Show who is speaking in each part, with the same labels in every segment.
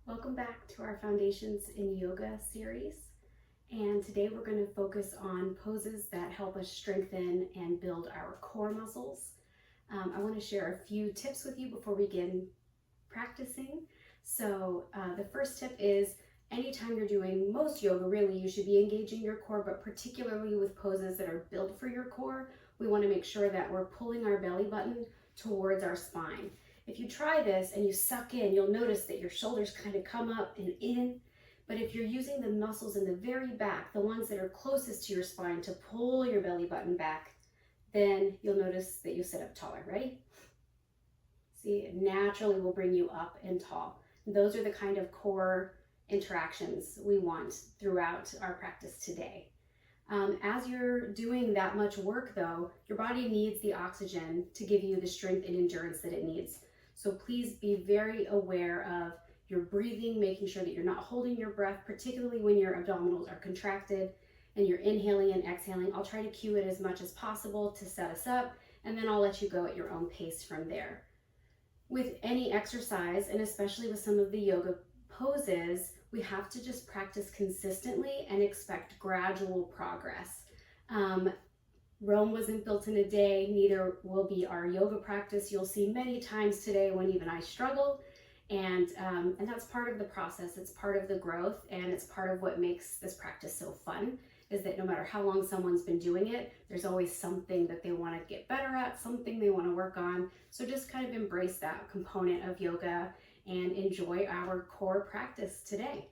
Speaker 1: Welcome back to our Foundations in Yoga series. And today we're going to focus on poses that help us strengthen and build our core muscles. I want to share a few tips with you before we begin practicing. So the first tip is anytime you're doing most yoga, really, you should be engaging your core, but particularly with poses that are built for your core, we want to make sure that we're pulling our belly button towards our spine. If you try this and you suck in, you'll notice that your shoulders kind of come up and in. But if you're using the muscles in the very back, the ones that are closest to your spine, to pull your belly button back, then you'll notice that you sit up taller. Ready? See, it naturally will bring you up and tall. Those are the kind of core interactions we want throughout our practice today. As you're doing that much work though, your body needs the oxygen to give you the strength and endurance that it needs. So please be very aware of your breathing, making sure that you're not holding your breath, particularly when your abdominals are contracted and you're inhaling and exhaling. I'll try to cue it as much as possible to set us up, and then I'll let you go at your own pace from there. With any exercise, and especially with some of the yoga poses, we have to just practice consistently and expect gradual progress. Rome wasn't built in a day, neither will be our yoga practice. You'll see many times today when even I struggle, and that's part of the process. It's part of the growth, and it's part of what makes this practice so fun, is that no matter how long someone's been doing it, there's always something that they want to get better at, something they want to work on. So just kind of embrace that component of yoga and enjoy our core practice today.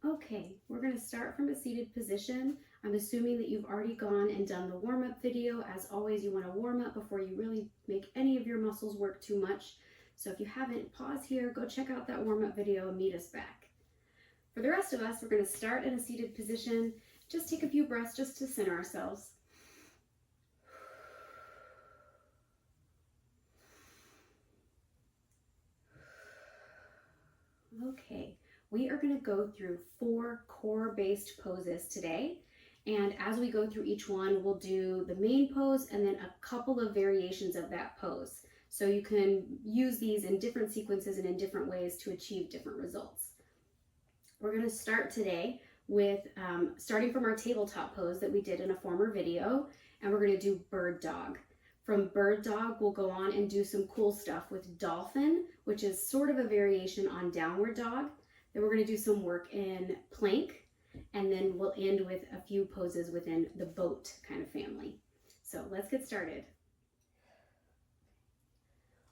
Speaker 1: Okay, we're going to start from a seated position. I'm assuming that you've already gone and done the warm-up video. As always, you want to warm up before you really make any of your muscles work too much. So if you haven't, pause here, go check out that warm-up video and meet us back. For the rest of us, we're going to start in a seated position. Just take a few breaths just to center ourselves. Okay. We are going to go through 4 core-based poses today, and as we go through each one, we'll do the main pose and then a couple of variations of that pose. So you can use these in different sequences and in different ways to achieve different results. We're going to start today with starting from our tabletop pose that we did in a former video, and we're going to do bird dog. From bird dog, we'll go on and do some cool stuff with dolphin, which is sort of a variation on downward dog. Then we're going to do some work in plank, and then we'll end with a few poses within the boat kind of family. So let's get started.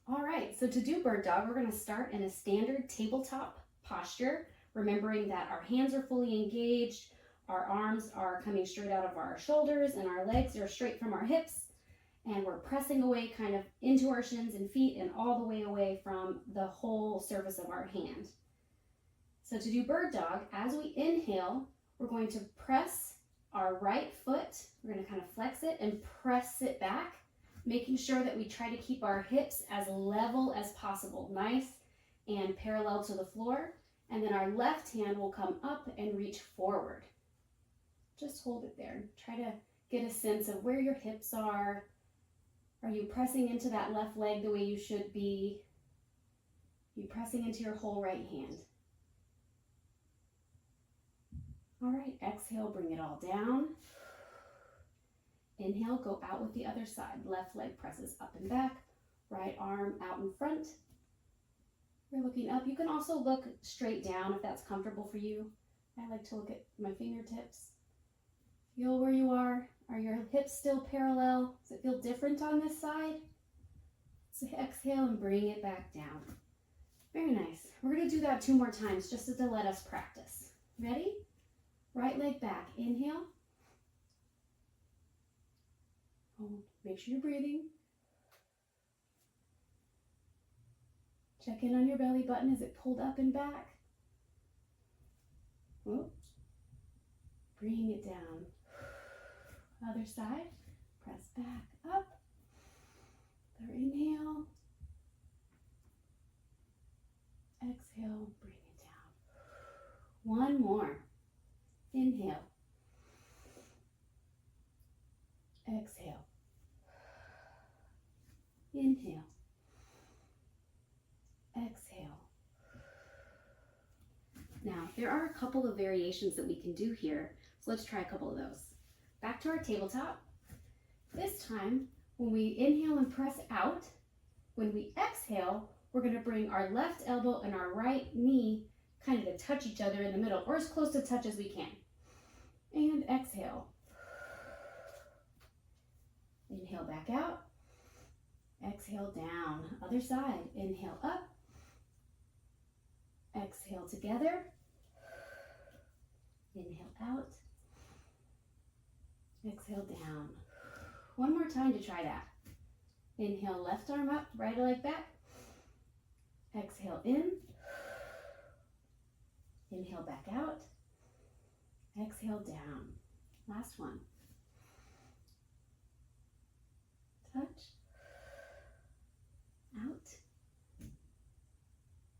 Speaker 1: All right, so to do bird dog, we're going to start in a standard tabletop posture, remembering that our hands are fully engaged, our arms are coming straight out of our shoulders, and our legs are straight from our hips, and we're pressing away kind of into our shins and feet and all the way away from the whole surface of our hand. So to do bird dog, as we inhale, we're going to press our right foot. We're going to kind of flex it and press it back, making sure that we try to keep our hips as level as possible, nice and parallel to the floor. And then our left hand will come up and reach forward. Just hold it there. Try to get a sense of where your hips are. Are you pressing into that left leg the way you should be? Are you pressing into your whole right hand? All right, exhale, bring it all down. Inhale, go out with the other side. Left leg presses up and back, right arm out in front. You're looking up. You can also look straight down if that's comfortable for you. I like to look at my fingertips. Feel where you are. Are your hips still parallel? Does it feel different on this side? So exhale and bring it back down. Very nice. We're going to do that 2 more times just to let us practice. Ready? Right leg back. Inhale. Hold. Make sure you're breathing. Check in on your belly button. Is it pulled up and back? Whoop. Bring it down. Other side. Press back up. Other inhale. Exhale. Bring it down. 1 more. Inhale. Exhale. Inhale. exhale. Now, there are a couple of variations that we can do here, so let's try a couple of those. Back to our tabletop. This time, when we inhale and press out, when we exhale, we're going to bring our left elbow and our right knee kind of to touch each other in the middle, or as close to touch as we can. And exhale. Inhale back out. Exhale down. Other side. Inhale up. Exhale together. Inhale out. Exhale down. One more time to try that. Inhale, left arm up, right leg back. Exhale in. Inhale back out. Exhale down. Last one. Touch. Out.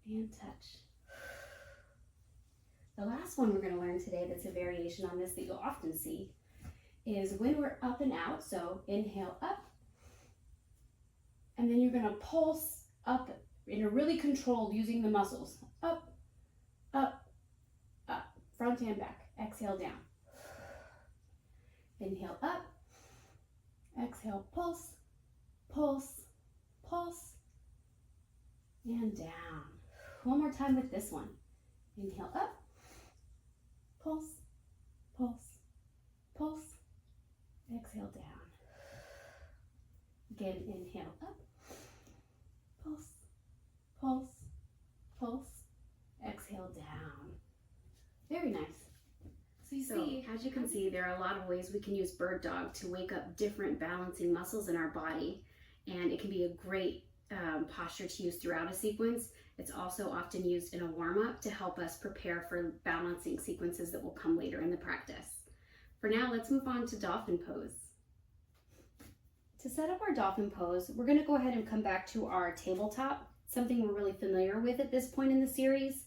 Speaker 1: And touch. The last one we're going to learn today that's a variation on this that you'll often see is when we're up and out. So inhale up. And then you're going to pulse up in a really controlled, using the muscles. Up, up, up, front and back. Exhale down. Inhale up. Exhale, pulse, pulse, pulse, and down. One more time with this one. Inhale up. Pulse, pulse, pulse. Exhale down. Again, inhale up. Pulse, pulse, pulse. Exhale down. Very nice. So you see, as you can see, there are a lot of ways we can use bird dog to wake up different balancing muscles in our body, and it can be a great posture to use throughout a sequence. It's also often used in a warm-up to help us prepare for balancing sequences that will come later in the practice. For now, let's move on to dolphin pose. To set up our dolphin pose, we're going to go ahead and come back to our tabletop, something we're really familiar with at this point in the series.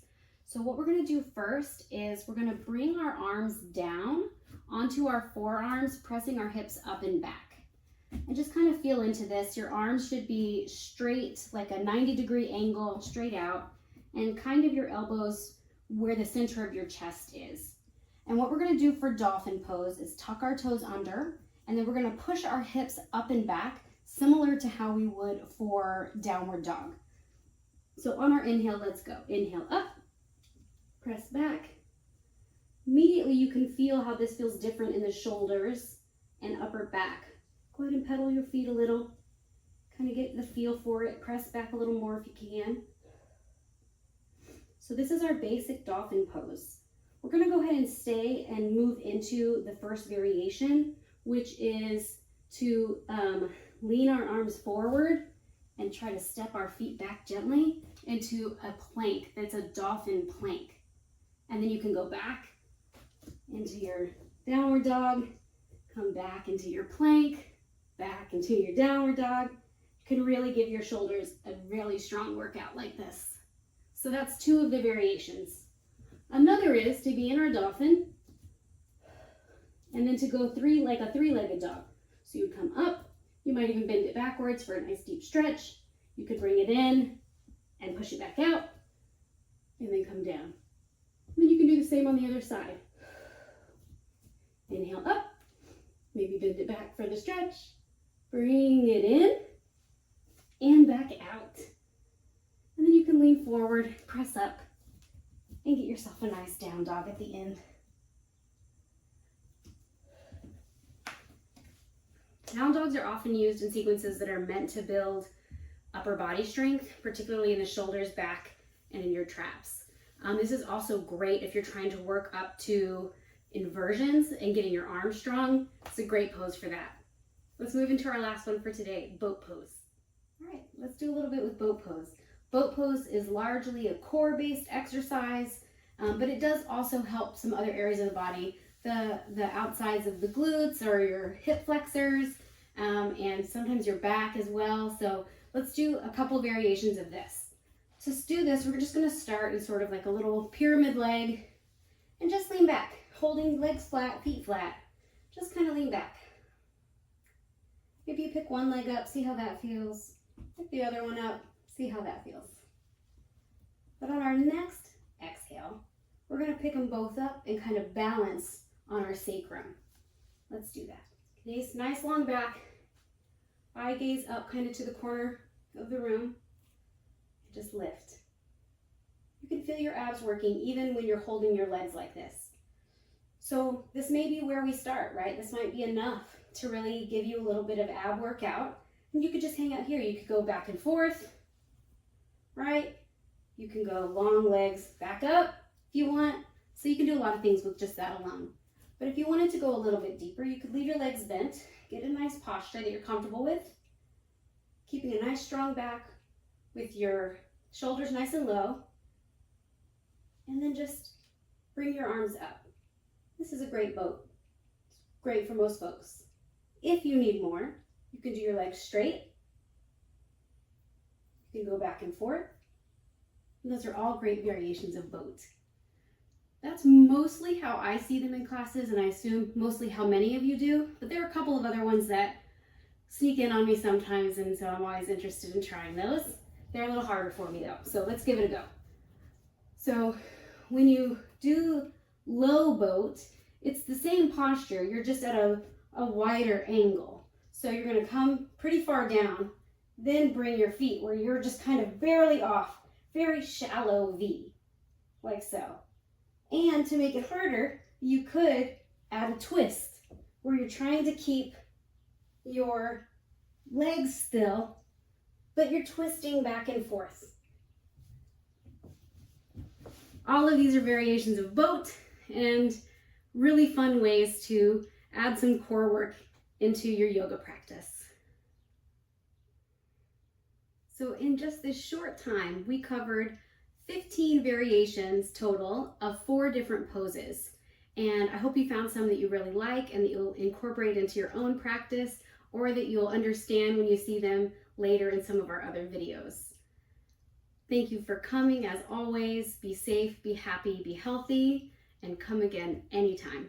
Speaker 1: So what we're going to do first is we're going to bring our arms down onto our forearms, pressing our hips up and back. And just kind of feel into this. Your arms should be straight, like a 90-degree angle, straight out, and kind of your elbows where the center of your chest is. And what we're going to do for dolphin pose is tuck our toes under, and then we're going to push our hips up and back, similar to how we would for downward dog. So on our inhale, let's go. Inhale up, press back. Immediately you can feel how this feels different in the shoulders and upper back. Go ahead and pedal your feet a little. Kind of get the feel for it. Press back a little more if you can. So this is our basic dolphin pose. We're going to go ahead and stay and move into the first variation, which is to lean our arms forward and try to step our feet back gently into a plank. That's a dolphin plank. And then you can go back into your downward dog, come back into your plank, back into your downward dog. You can really give your shoulders a really strong workout like this. So that's two of the variations. Another is to be in our dolphin and then to go like a three-legged dog. So you would come up, you might even bend it backwards for a nice deep stretch. You could bring it in and push it back out and then come down. And then you can do the same on the other side. Inhale up, maybe bend it back for the stretch. Bring it in and back out. And then you can lean forward, press up, and get yourself a nice down dog at the end. Down dogs are often used in sequences that are meant to build upper body strength, particularly in the shoulders, back, and in your traps. This is also great if you're trying to work up to inversions and getting your arms strong. It's a great pose for that. Let's move into our last one for today, boat pose. All right, let's do a little bit with boat pose. Boat pose is largely a core-based exercise, but it does also help some other areas of the body, the outsides of the glutes or your hip flexors, and sometimes your back as well. So let's do a couple variations of this. To do this, we're just going to start in sort of like a little pyramid leg and just lean back, holding legs flat, feet flat. Just kind of lean back. Maybe you pick one leg up, see how that feels. Pick the other one up, see how that feels. But on our next exhale, we're going to pick them both up and kind of balance on our sacrum. Let's do that. Nice long back. Eye gaze up kind of to the corner of the room. Just lift. You can feel your abs working even when you're holding your legs like this. So this may be where we start, right? This might be enough to really give you a little bit of ab workout. And you could just hang out here. You could go back and forth, right? You can go long legs back up if you want. So you can do a lot of things with just that alone. But if you wanted to go a little bit deeper, you could leave your legs bent, get a nice posture that you're comfortable with, keeping a nice strong back with your shoulders nice and low, and then just bring your arms up. This is a great boat. It's great for most folks. If you need more, you can do your legs straight. You can go back and forth. And those are all great variations of boat. That's mostly how I see them in classes, and I assume mostly how many of you do, but there are a couple of other ones that sneak in on me sometimes, and so I'm always interested in trying those. They're a little harder for me though, so let's give it a go. So when you do low boat, it's the same posture, you're just at a wider angle. So you're going to come pretty far down, then bring your feet where you're just kind of barely off, very shallow V, like so. And to make it harder, you could add a twist where you're trying to keep your legs still, but you're twisting back and forth. All of these are variations of boat and really fun ways to add some core work into your yoga practice. So in just this short time, we covered 15 variations total of 4 different poses. And I hope you found some that you really like and that you'll incorporate into your own practice, or that you'll understand when you see them later in some of our other videos. Thank you for coming as always. Be safe, be happy, be healthy, and come again anytime.